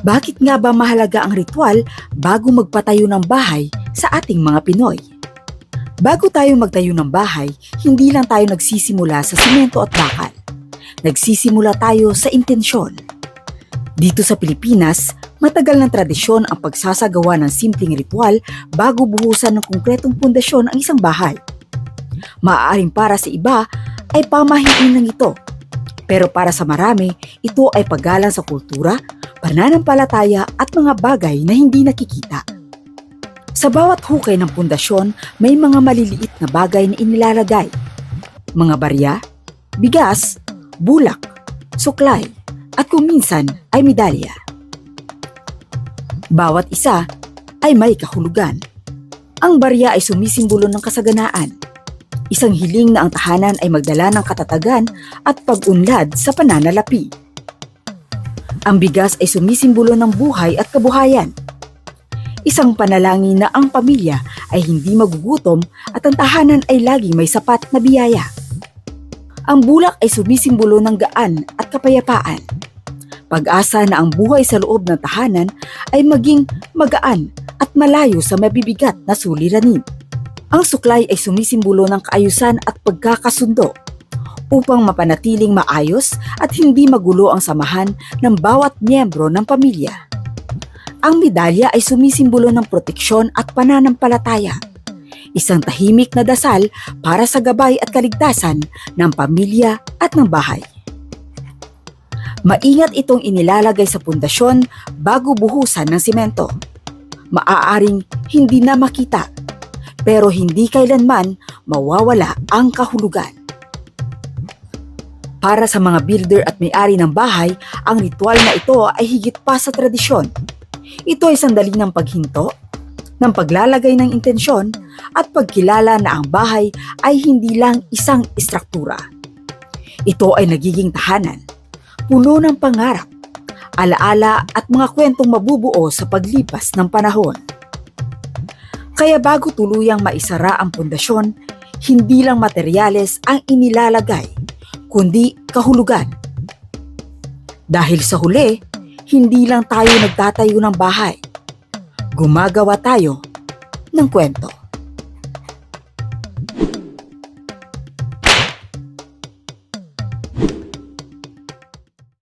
Bakit nga ba mahalaga ang ritual bago magpatayo ng bahay sa ating mga Pinoy? Bago tayo magtayo ng bahay, hindi lang tayo nagsisimula sa simento at bakal. Nagsisimula tayo sa intensyon. Dito sa Pilipinas, matagal ng tradisyon ang pagsasagawa ng simpleng ritual bago buhusan ng konkretong pundasyon ang isang bahay. Maaaring para sa iba ay pamahiin ito. Pero para sa marami, ito ay paggalang sa kultura, pananampalataya at mga bagay na hindi nakikita. Sa bawat hukay ng pundasyon, may mga maliliit na bagay na inilalagay. Mga barya, bigas, bulak, suklay, at kung minsan ay medalya. Bawat isa ay may kahulugan. Ang barya ay sumisimbolo ng kasaganaan. Isang hiling na ang tahanan ay magdala ng katatagan at pag-unlad sa pananalapi. Ang bigas ay sumisimbolo ng buhay at kabuhayan. Isang panalangin na ang pamilya ay hindi magugutom at ang tahanan ay laging may sapat na biyaya. Ang bulak ay sumisimbolo ng gaan at kapayapaan. Pag-asa na ang buhay sa loob ng tahanan ay maging magaan at malayo sa mabibigat na suliranin. Ang suklay ay sumisimbolo ng kaayusan at pagkakasundo upang mapanatiling maayos at hindi magulo ang samahan ng bawat miyembro ng pamilya. Ang medalya ay sumisimbolo ng proteksyon at pananampalataya, isang tahimik na dasal para sa gabay at kaligtasan ng pamilya at ng bahay. Maingat itong inilalagay sa pundasyon bago buhusan ng simento. Maaaring hindi na makita, pero hindi kailanman mawawala ang kahulugan. Para sa mga builder at may-ari ng bahay, ang ritual na ito ay higit pa sa tradisyon. Ito ay sandali ng paghinto, ng paglalagay ng intensyon, at pagkilala na ang bahay ay hindi lang isang istruktura. Ito ay nagiging tahanan, puno ng pangarap, alaala at mga kwentong mabubuo sa paglipas ng panahon. Kaya bago tuluyang maisara ang pundasyon, hindi lang materyales ang inilalagay, kundi kahulugan. Dahil sa huli, hindi lang tayo nagtatayo ng bahay. Gumagawa tayo ng kwento.